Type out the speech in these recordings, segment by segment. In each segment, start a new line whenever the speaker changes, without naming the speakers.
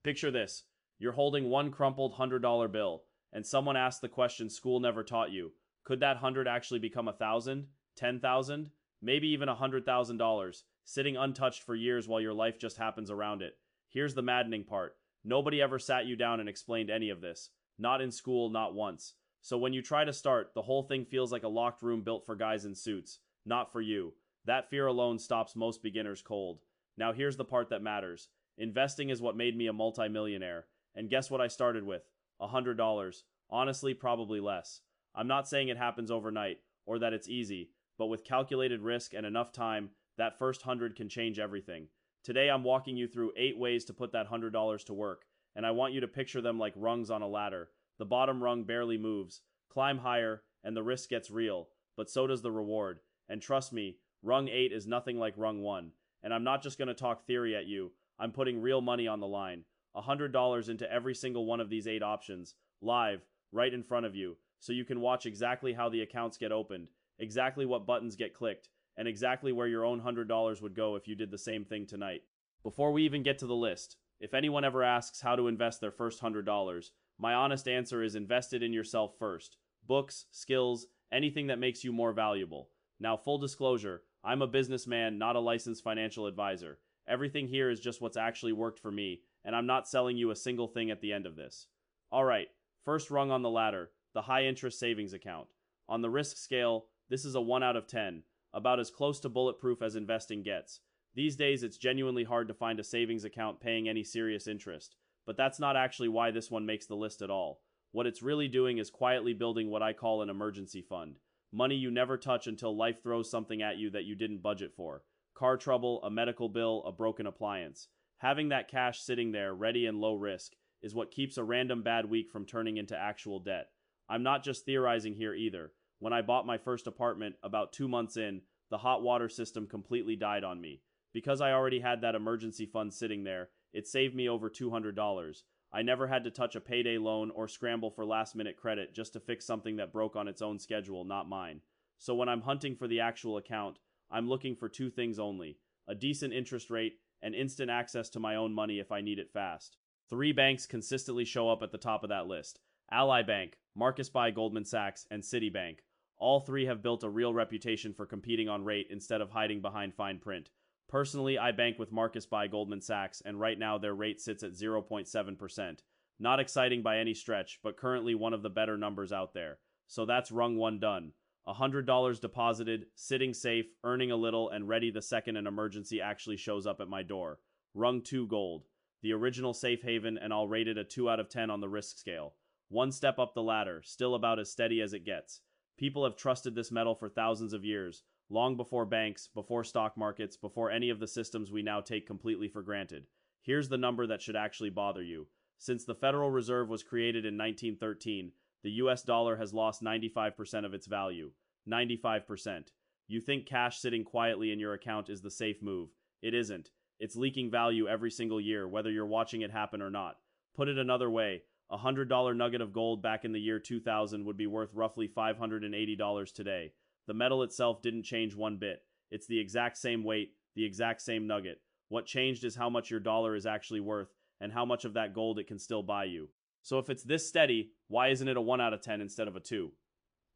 Picture this. You're holding one crumpled $100 bill, and someone asks the question school never taught you. Could that 100 actually become 1,000, 10,000, maybe even $100,000, sitting untouched for years while your life just happens around it? Here's the maddening part. Nobody ever sat you down and explained any of this. Not in school, not once. So when you try to start, the whole thing feels like a locked room built for guys in suits. Not for you. That fear alone stops most beginners cold. Now here's the part that matters. Investing is what made me a multimillionaire. And guess what I started with? $100. Honestly, probably less. I'm not saying it happens overnight, or that it's easy, but with calculated risk and enough time, that first 100 can change everything. Today I'm walking you through 8 ways to put that $100 to work, and I want you to picture them like rungs on a ladder. The bottom rung barely moves. Climb higher, and the risk gets real, but so does the reward. And trust me, rung 8 is nothing like rung 1. And I'm not just going to talk theory at you, I'm putting real money on the line. $100 into every single one of these 8 options, live, right in front of you, so you can watch exactly how the accounts get opened, exactly what buttons get clicked, and exactly where your own $100 would go if you did the same thing tonight. Before we even get to the list, if anyone ever asks how to invest their first $100, my honest answer is invest it in yourself first. Books, skills, anything that makes you more valuable. Now, full disclosure, I'm a businessman, not a licensed financial advisor. Everything here is just what's actually worked for me, and I'm not selling you a single thing at the end of this. Alright, first rung on the ladder, the high interest savings account. On the risk scale, this is a 1 out of 10, about as close to bulletproof as investing gets. These days it's genuinely hard to find a savings account paying any serious interest, but that's not actually why this one makes the list at all. What it's really doing is quietly building what I call an emergency fund. Money you never touch until life throws something at you that you didn't budget for. Car trouble, a medical bill, a broken appliance. Having that cash sitting there, ready and low risk, is what keeps a random bad week from turning into actual debt. I'm not just theorizing here either. When I bought my first apartment, about 2 months in, the hot water system completely died on me. Because I already had that emergency fund sitting there, it saved me over $200. I never had to touch a payday loan or scramble for last-minute credit just to fix something that broke on its own schedule, not mine. So when I'm hunting for the actual account, I'm looking for 2 things only: a decent interest rate and instant access to my own money if I need it fast. 3 banks consistently show up at the top of that list: Ally Bank, Marcus by Goldman Sachs, and Citibank. All 3 have built a real reputation for competing on rate instead of hiding behind fine print. Personally, I bank with Marcus by Goldman Sachs, and right now their rate sits at 0.7%. Not exciting by any stretch, but currently one of the better numbers out there. So that's rung 1 done. $100 deposited, sitting safe, earning a little, and ready the second an emergency actually shows up at my door. Rung 2 gold. The original safe haven, and I'll rate it a 2 out of 10 on the risk scale. 1 step up the ladder, still about as steady as it gets. People have trusted this metal for thousands of years, long before banks, before stock markets, before any of the systems we now take completely for granted. Here's the number that should actually bother you. Since the Federal Reserve was created in 1913, the US dollar has lost 95% of its value. 95%. You think cash sitting quietly in your account is the safe move. It isn't. It's leaking value every single year, whether you're watching it happen or not. Put it another way, a $100 nugget of gold back in the year 2000 would be worth roughly $580 today. The metal itself didn't change one bit. It's the exact same weight, the exact same nugget. What changed is how much your dollar is actually worth and how much of that gold it can still buy you. So if it's this steady, why isn't it a 1 out of 10 instead of a 2?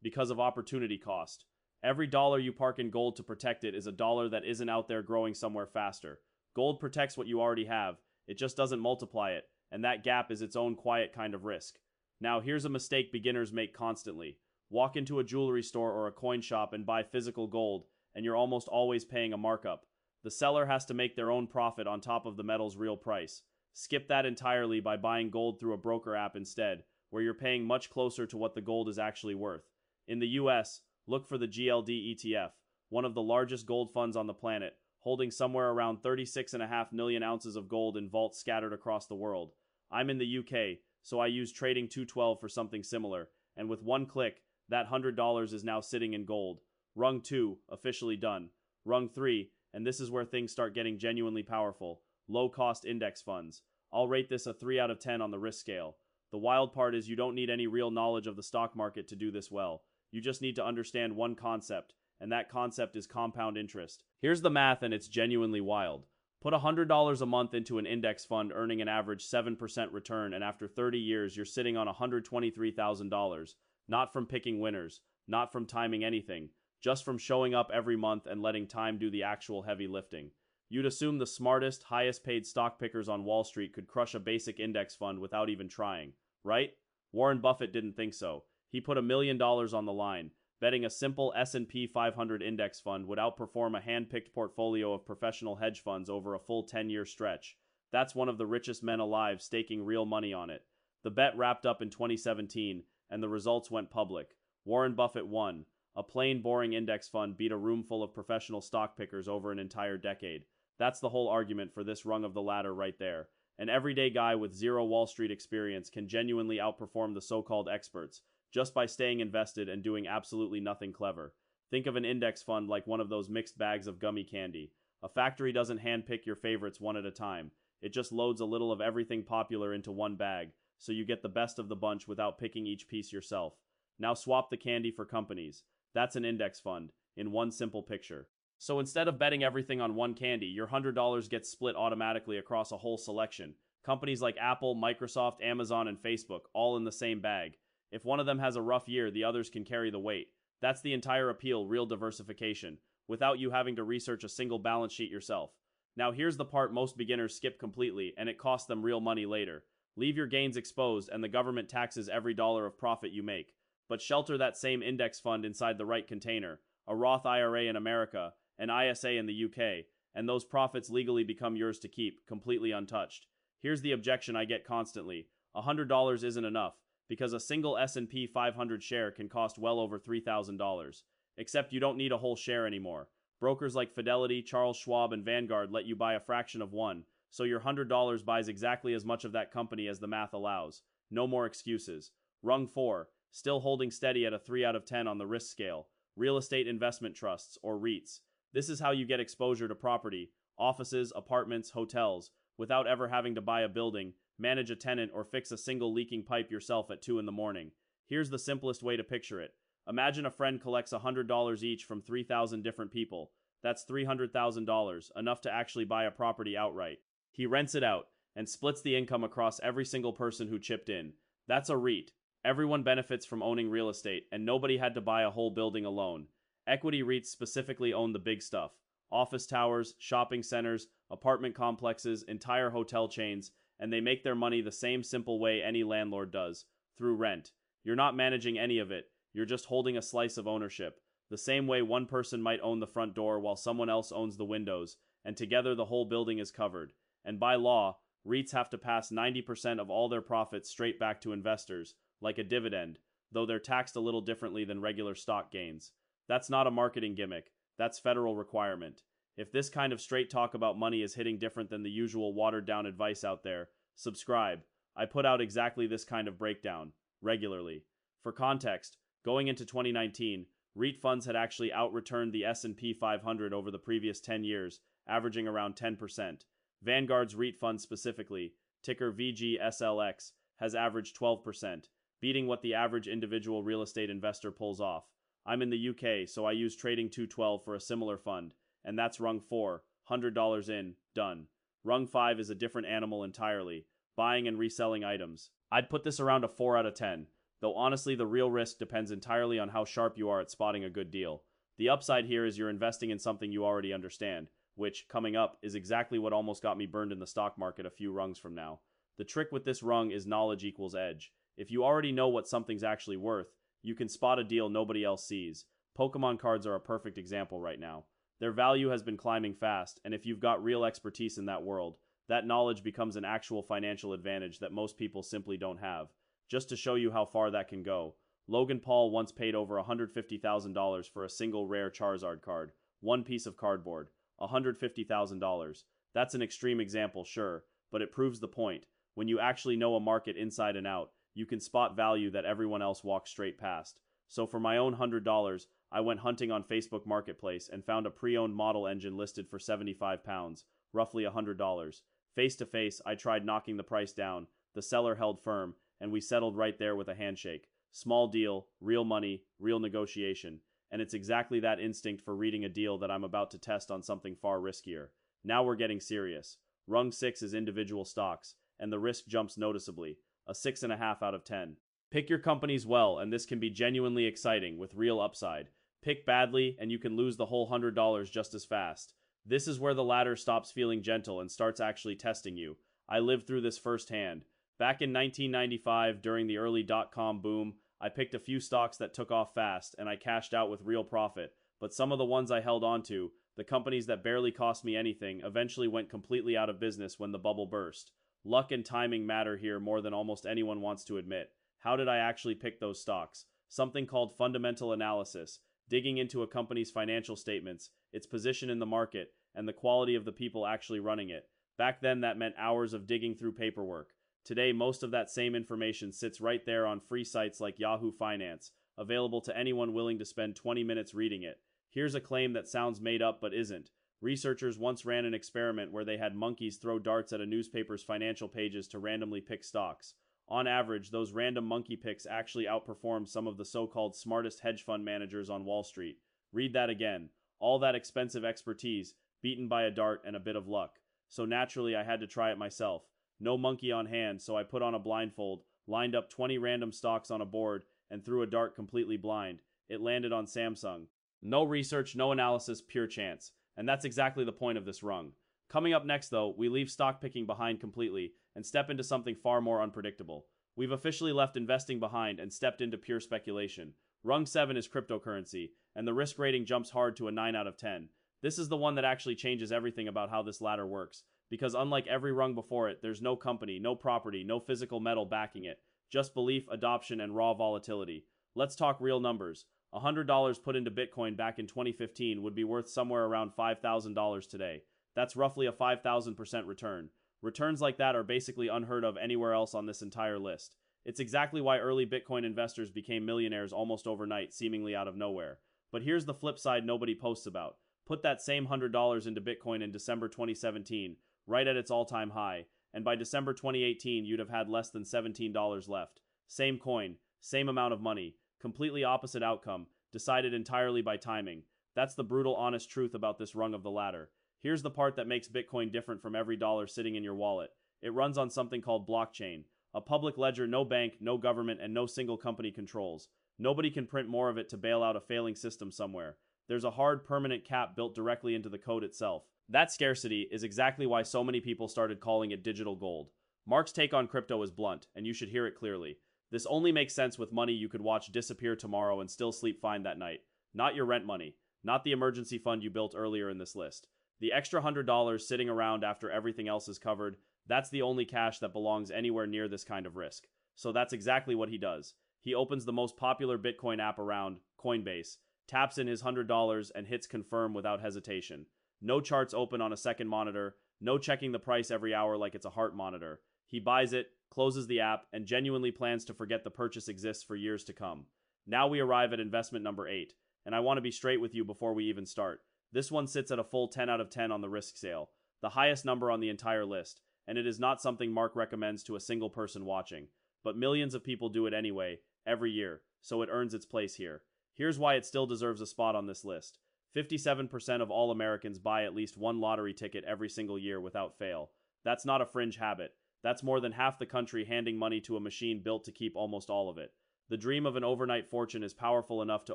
Because of opportunity cost. Every dollar you park in gold to protect it is a dollar that isn't out there growing somewhere faster. Gold protects what you already have. It just doesn't multiply it, and that gap is its own quiet kind of risk. Now here's a mistake beginners make constantly. Walk into a jewelry store or a coin shop and buy physical gold, and you're almost always paying a markup. The seller has to make their own profit on top of the metal's real price. Skip that entirely by buying gold through a broker app instead, where you're paying much closer to what the gold is actually worth. In the US, look for the GLD ETF, one of the largest gold funds on the planet, holding somewhere around 36.5 million ounces of gold in vaults scattered across the world. I'm in the UK, so I use Trading 212 for something similar, and with 1 click, that $100 is now sitting in gold. Rung 2, officially done. Rung 3, and this is where things start getting genuinely powerful. Low-cost index funds. I'll rate this a 3 out of 10 on the risk scale. The wild part is you don't need any real knowledge of the stock market to do this well. You just need to understand one concept, and that concept is compound interest. Here's the math, and it's genuinely wild. Put $100 a month into an index fund earning an average 7% return, and after 30 years, you're sitting on $123,000, not from picking winners, not from timing anything, just from showing up every month and letting time do the actual heavy lifting. You'd assume the smartest, highest paid stock pickers on Wall Street could crush a basic index fund without even trying, right? Warren Buffett didn't think so. He put $1 million on the line, betting a simple S&P 500 index fund would outperform a hand-picked portfolio of professional hedge funds over a full 10-year stretch. That's one of the richest men alive staking real money on it. The bet wrapped up in 2017, and the results went public. Warren Buffett won. A plain, boring index fund beat a room full of professional stock pickers over an entire decade. That's the whole argument for this rung of the ladder right there. An everyday guy with zero Wall Street experience can genuinely outperform the so-called experts, just by staying invested and doing absolutely nothing clever. Think of an index fund like one of those mixed bags of gummy candy. A factory doesn't handpick your favorites one at a time. It just loads a little of everything popular into one bag, so you get the best of the bunch without picking each piece yourself. Now swap the candy for companies. That's an index fund, in one simple picture. So instead of betting everything on one candy, your $100 gets split automatically across a whole selection. Companies like Apple, Microsoft, Amazon, and Facebook, all in the same bag. If one of them has a rough year, the others can carry the weight. That's the entire appeal, real diversification, without you having to research a single balance sheet yourself. Now here's the part most beginners skip completely, and it costs them real money later. Leave your gains exposed, and the government taxes every dollar of profit you make. But shelter that same index fund inside the right container, a Roth IRA in America, an ISA in the UK, and those profits legally become yours to keep, completely untouched. Here's the objection I get constantly. $100 isn't enough, because a single S&P 500 share can cost well over $3,000. Except you don't need a whole share anymore. Brokers like Fidelity, Charles Schwab, and Vanguard let you buy a fraction of one, so your $100 buys exactly as much of that company as the math allows. No more excuses. Rung 4, still holding steady at a 3 out of 10 on the risk scale. Real estate investment trusts, or REITs. This is how you get exposure to property, offices, apartments, hotels, without ever having to buy a building, manage a tenant, or fix a single leaking pipe yourself at 2 in the morning. Here's the simplest way to picture it. Imagine a friend collects $100 each from 3,000 different people. That's $300,000, enough to actually buy a property outright. He rents it out, and splits the income across every single person who chipped in. That's a REIT. Everyone benefits from owning real estate, and nobody had to buy a whole building alone. Equity REITs specifically own the big stuff. Office towers, shopping centers, apartment complexes, entire hotel chains, and they make their money the same simple way any landlord does, through rent. You're not managing any of it, you're just holding a slice of ownership. The same way one person might own the front door while someone else owns the windows, and together the whole building is covered. And by law, REITs have to pass 90% of all their profits straight back to investors, like a dividend, though they're taxed a little differently than regular stock gains. That's not a marketing gimmick, that's federal requirement. If this kind of straight talk about money is hitting different than the usual watered-down advice out there, subscribe. I put out exactly this kind of breakdown, regularly. For context, going into 2019, REIT funds had actually out-returned the S&P 500 over the previous 10 years, averaging around 10%. Vanguard's REIT fund specifically, ticker VGSLX, has averaged 12%, beating what the average individual real estate investor pulls off. I'm in the UK, so I use Trading 212 for a similar fund, and that's Rung 4, $100 in, done. Rung 5 is a different animal entirely, buying and reselling items. I'd put this around a 4 out of 10, though honestly the real risk depends entirely on how sharp you are at spotting a good deal. The upside here is you're investing in something you already understand, which, coming up, is exactly what almost got me burned in the stock market a few rungs from now. The trick with this rung is knowledge equals edge. If you already know what something's actually worth, you can spot a deal nobody else sees. Pokemon cards are a perfect example right now. Their value has been climbing fast, and if you've got real expertise in that world, that knowledge becomes an actual financial advantage that most people simply don't have. Just to show you how far that can go, Logan Paul once paid over $150,000 for a single rare Charizard card, one piece of cardboard. $150,000. That's an extreme example, sure, but it proves the point. When you actually know a market inside and out, you can spot value that everyone else walks straight past. So for my own $100, I went hunting on Facebook Marketplace and found a pre-owned model engine listed for £75, roughly $100. Face to face, I tried knocking the price down, the seller held firm, and we settled right there with a handshake. Small deal, real money, real negotiation. And it's exactly that instinct for reading a deal that I'm about to test on something far riskier. Now we're getting serious. Rung 6 is individual stocks, and the risk jumps noticeably, a 6.5 out of 10. Pick your companies well, and this can be genuinely exciting with real upside. Pick badly, and you can lose the whole $100 just as fast. This is where the ladder stops feeling gentle and starts actually testing you. I lived through this firsthand. Back in 1995, during the early dot-com boom, I picked a few stocks that took off fast, and I cashed out with real profit. But some of the ones I held onto, the companies that barely cost me anything, eventually went completely out of business when the bubble burst. Luck and timing matter here more than almost anyone wants to admit. How did I actually pick those stocks? Something called fundamental analysis, digging into a company's financial statements, its position in the market, and the quality of the people actually running it. Back then, that meant hours of digging through paperwork. Today, most of that same information sits right there on free sites like Yahoo Finance, available to anyone willing to spend 20 minutes reading it. Here's a claim that sounds made up but isn't. Researchers once ran an experiment where they had monkeys throw darts at a newspaper's financial pages to randomly pick stocks. On average, those random monkey picks actually outperformed some of the so-called smartest hedge fund managers on Wall Street. Read that again. All that expensive expertise, beaten by a dart and a bit of luck. So naturally, I had to try it myself. No monkey on hand, so I put on a blindfold, lined up 20 random stocks on a board, and threw a dart completely blind. It landed on Samsung. No research, no analysis, pure chance. And that's exactly the point of this rung. Coming up next, though, we leave stock picking behind completely and step into something far more unpredictable. We've officially left investing behind and stepped into pure speculation. Rung 7 is cryptocurrency, and the risk rating jumps hard to a 9 out of 10. This is the one that actually changes everything about how this ladder works, because unlike every rung before it, there's no company, no property, no physical metal backing it, just belief, adoption, and raw volatility. Let's talk real numbers. $100 put into Bitcoin back in 2015 would be worth somewhere around $5,000 today. That's roughly a 5,000% return. Returns like that are basically unheard of anywhere else on this entire list. It's exactly why early Bitcoin investors became millionaires almost overnight, seemingly out of nowhere. But here's the flip side nobody posts about. Put that same $100 into Bitcoin in December 2017, right at its all-time high, and by December 2018 you'd have had less than $17 left. Same coin, same amount of money, completely opposite outcome, decided entirely by timing. That's the brutal honest truth about this rung of the ladder. Here's the part that makes Bitcoin different from every dollar sitting in your wallet. It runs on something called blockchain, a public ledger no bank, no government, and no single company controls. Nobody can print more of it to bail out a failing system somewhere. There's a hard permanent cap built directly into the code itself. That scarcity is exactly why so many people started calling it digital gold. Mark's take on crypto is blunt, and you should hear it clearly. This only makes sense with money you could watch disappear tomorrow and still sleep fine that night. Not your rent money. Not the emergency fund you built earlier in this list. The extra $100 sitting around after everything else is covered, that's the only cash that belongs anywhere near this kind of risk. So that's exactly what he does. He opens the most popular Bitcoin app around, Coinbase, taps in his $100 and hits confirm without hesitation. No charts open on a second monitor, no checking the price every hour like it's a heart monitor. He buys it, closes the app, and genuinely plans to forget the purchase exists for years to come. Now we arrive at investment number 8, and I want to be straight with you before we even start. This one sits at a full 10 out of 10 on the risk scale, the highest number on the entire list, and it is not something Mark recommends to a single person watching. But millions of people do it anyway, every year, so it earns its place here. Here's why it still deserves a spot on this list. 57% of all Americans buy at least one lottery ticket every single year without fail. That's not a fringe habit. That's more than half the country handing money to a machine built to keep almost all of it. The dream of an overnight fortune is powerful enough to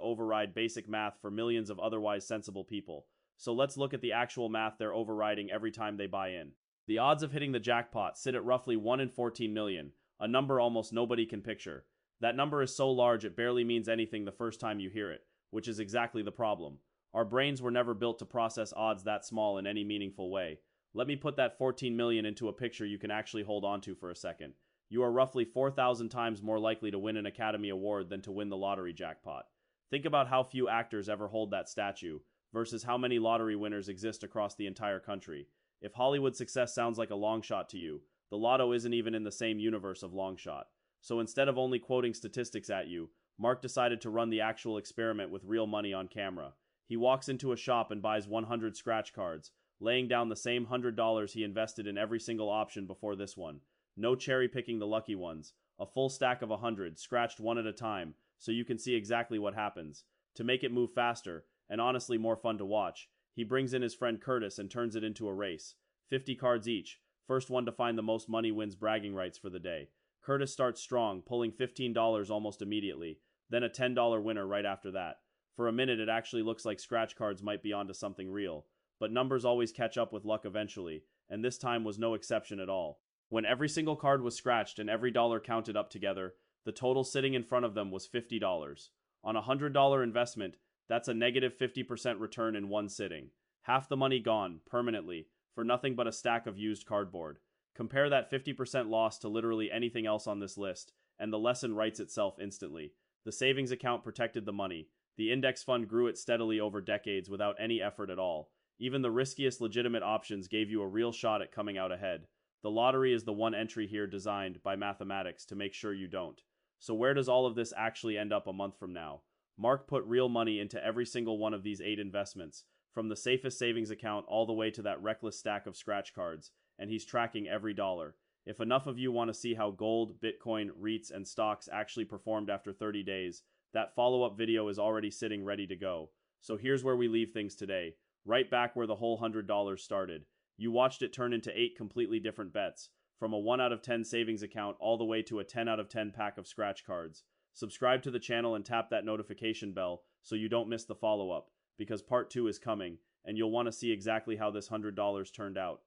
override basic math for millions of otherwise sensible people. So let's look at the actual math they're overriding every time they buy in. The odds of hitting the jackpot sit at roughly 1 in 14 million, a number almost nobody can picture. That number is so large it barely means anything the first time you hear it, which is exactly the problem. Our brains were never built to process odds that small in any meaningful way. Let me put that 14 million into a picture you can actually hold on to for a second. You are roughly 4,000 times more likely to win an Academy Award than to win the lottery jackpot. Think about how few actors ever hold that statue, versus how many lottery winners exist across the entire country. If Hollywood success sounds like a long shot to you, the lotto isn't even in the same universe of long shot. So instead of only quoting statistics at you, Mark decided to run the actual experiment with real money on camera. He walks into a shop and buys 100 scratch cards, laying down the same $100 he invested in every single option before this one. No cherry picking the lucky ones. A full stack of 100, scratched one at a time, so you can see exactly what happens. To make it move faster, and honestly more fun to watch, He brings in his friend Curtis and turns it into a race. 50 cards each. First one to find the most money wins bragging rights for the day. Curtis starts strong, pulling $15 almost immediately, then a $10 winner right after that. For a minute, it actually looks like scratch cards might be onto something real. But numbers always catch up with luck eventually, and this time was no exception at all. When every single card was scratched and every dollar counted up together, the total sitting in front of them was $50. On a $100 investment, that's a negative 50% return in one sitting. Half the money gone, permanently, for nothing but a stack of used cardboard. Compare that 50% loss to literally anything else on this list, and the lesson writes itself instantly. The savings account protected the money. The index fund grew it steadily over decades without any effort at all. Even the riskiest legitimate options gave you a real shot at coming out ahead. The lottery is the one entry here designed by mathematics to make sure you don't. So where does all of this actually end up a month from now? Mark put real money into every single one of these 8 investments, from the safest savings account all the way to that reckless stack of scratch cards, and he's tracking every dollar. If enough of you want to see how gold, Bitcoin, REITs, and stocks actually performed after 30 days, that follow-up video is already sitting ready to go. So here's where we leave things today, right back where the whole $100 started. You watched it turn into 8 completely different bets, from a 1 out of 10 savings account all the way to a 10 out of 10 pack of scratch cards. Subscribe to the channel and tap that notification bell so you don't miss the follow-up, because part 2 is coming, and you'll want to see exactly how this $100 turned out.